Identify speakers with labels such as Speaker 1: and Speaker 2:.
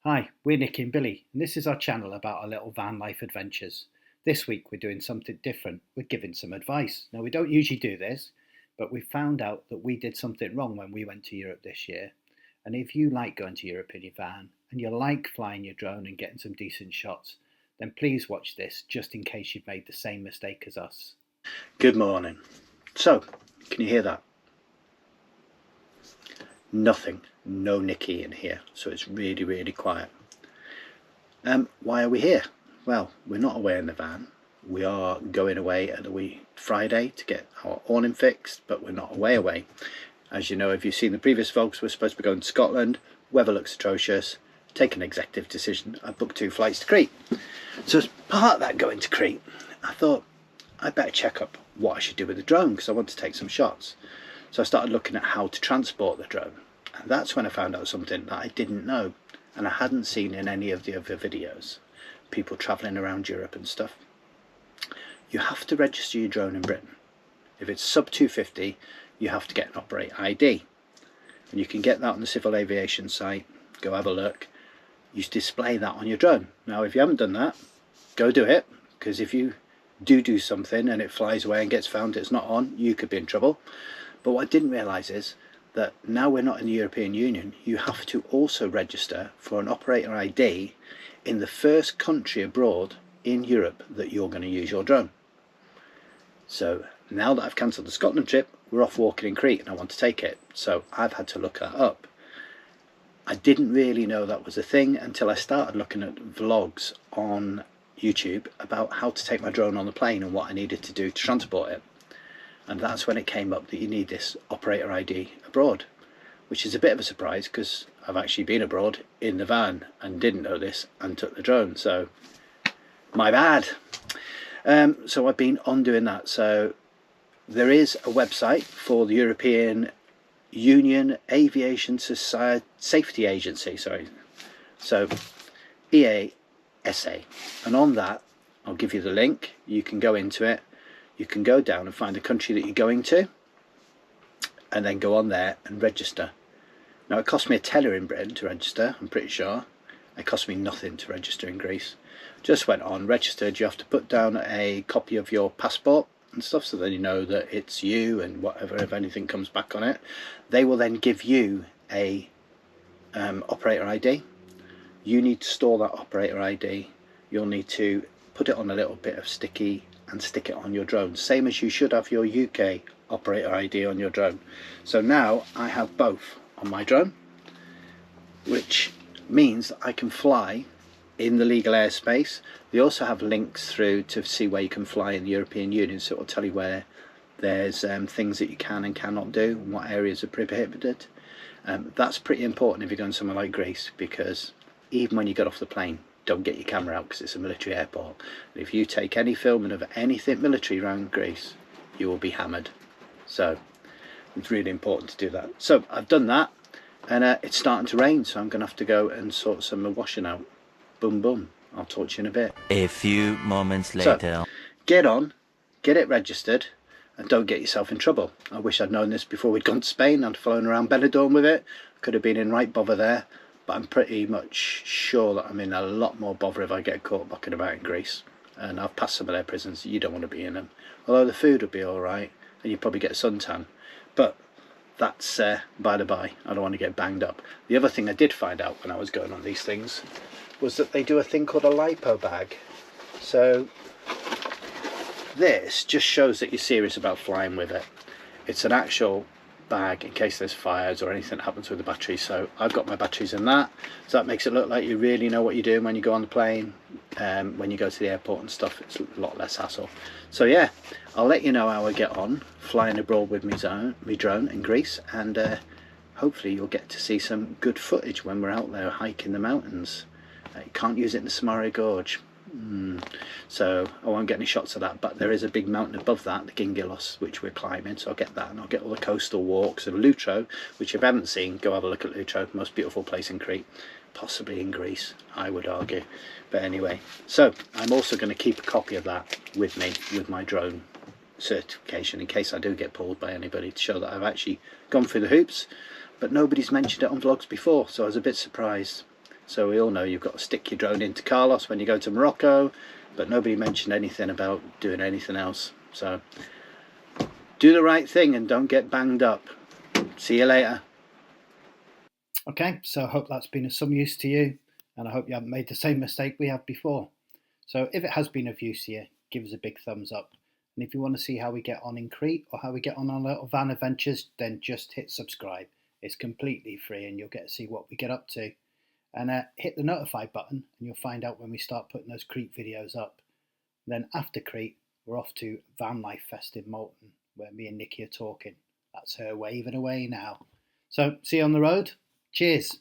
Speaker 1: Hi, we're Nick and Billy, and this is our channel about our little van life adventures. This week we're doing something different. We're giving some advice. Now, we don't usually do this, but we found out that we did something wrong when we went to Europe this year. And if you like going to Europe in your van and you like flying your drone and getting some decent shots, then please watch this just in case you've made the same mistake as us.
Speaker 2: Good morning. So, can you hear that? Nothing, no Nicky in here, so it's really, really quiet. Why are we here? Well, we're not away in the van. We are going away at the Friday to get our awning fixed, but we're not away. As you know, if you've seen the previous vlogs, we're supposed to be going to Scotland. Weather looks atrocious. Take an executive decision. I booked 2 flights to Crete. So as part of that going to Crete, I thought I'd better check up what I should do with the drone because I want to take some shots. So I started looking at how to transport the drone, and that's when I found out something that I didn't know and I hadn't seen in any of the other videos. People travelling around Europe and stuff. You have to register your drone in Britain. If it's sub 250, you have to get an operator ID, and you can get that on the Civil Aviation site. Go have a look. You display that on your drone. Now if you haven't done that, go do it, because if you do something and it flies away and gets found it's not on, you could be in trouble. But what I didn't realise is that now we're not in the European Union, you have to also register for an operator ID in the first country abroad in Europe that you're going to use your drone. So now that I've cancelled the Scotland trip, we're off walking in Crete and I want to take it. So I've had to look that up. I didn't really know that was a thing until I started looking at vlogs on YouTube about how to take my drone on the plane and what I needed to do to transport it. And that's when it came up that you need this operator ID abroad, which is a bit of a surprise because I've actually been abroad in the van and didn't know this and took the drone, so my bad. So I've been on doing that. So there is a website for the European Union Aviation Safety Agency, so EASA, and on that I'll give you the link. You can go into it. You can go down and find the country that you're going to and then go on there and register. Now it cost me £1 in Britain to register, I'm pretty sure. It cost me nothing to register in Greece. Just went on, registered. You have to put down a copy of your passport and stuff so then you know that it's you and whatever, if anything comes back on it. They will then give you a operator ID. You need to store that operator ID. You'll need to put it on a little bit of sticky and stick it on your drone, same as you should have your UK operator ID on your drone. So now I have both on my drone, which means that I can fly in the legal airspace. They also have links through to see where you can fly in the European Union, so it will tell you where there's things that you can and cannot do and what areas are prohibited. That's pretty important if you're going somewhere like Greece, because even when you get off the plane, don't get your camera out because it's a military airport. And if you take any filming of anything military around Greece, you will be hammered. So it's really important to do that. So I've done that, and it's starting to rain, so I'm going to have to go and sort some washing out. Boom boom. I'll talk to you in a bit.
Speaker 3: A few moments later.
Speaker 2: So, get on, get it registered, and don't get yourself in trouble. I wish I'd known this before we'd gone to Spain. I'd flown around Benidorm with it. Could have been in right bother there. But I'm pretty much sure that I'm in a lot more bother if I get caught bucking about in Greece. And I've passed some of their prisons. You don't want to be in them. Although the food would be alright, and you'd probably get a suntan. But that's by the by. I don't want to get banged up. The other thing I did find out when I was going on these things was that they do a thing called a lipo bag. So this just shows that you're serious about flying with it. It's an actual bag in case there's fires or anything happens with the batteries. So I've got my batteries in that, so that makes it look like you really know what you're doing when you go on the plane. When you go to the airport and stuff, it's a lot less hassle. So yeah, I'll let you know how I get on flying abroad with me drone in Greece, and hopefully you'll get to see some good footage when we're out there hiking the mountains. You can't use it in the Samara Gorge. So I won't get any shots of that, but there is a big mountain above that, the Gingilos, which we're climbing, so I'll get that, and I'll get all the coastal walks of Lutro, which if you haven't seen, go have a look at Lutro. Most beautiful place in Crete, possibly in Greece, I would argue. But anyway, so I'm also going to keep a copy of that with me with my drone certification in case I do get pulled by anybody, to show that I've actually gone through the hoops. But nobody's mentioned it on vlogs before, so I was a bit surprised. So we all know you've got to stick your drone into Carlos when you go to Morocco, but nobody mentioned anything about doing anything else. So do the right thing and don't get banged up. See you later.
Speaker 1: Okay, so I hope that's been of some use to you, and I hope you haven't made the same mistake we have before. So if it has been of use to you, give us a big thumbs up. And if you want to see how we get on in Crete or how we get on our little van adventures, then just hit subscribe. It's completely free and you'll get to see what we get up to. And hit the notify button and you'll find out when we start putting those Crete videos up. Then after Crete, we're off to Van Life Fest in Malton, where me and Nikki are talking. That's her waving away now. So see you on the road. Cheers.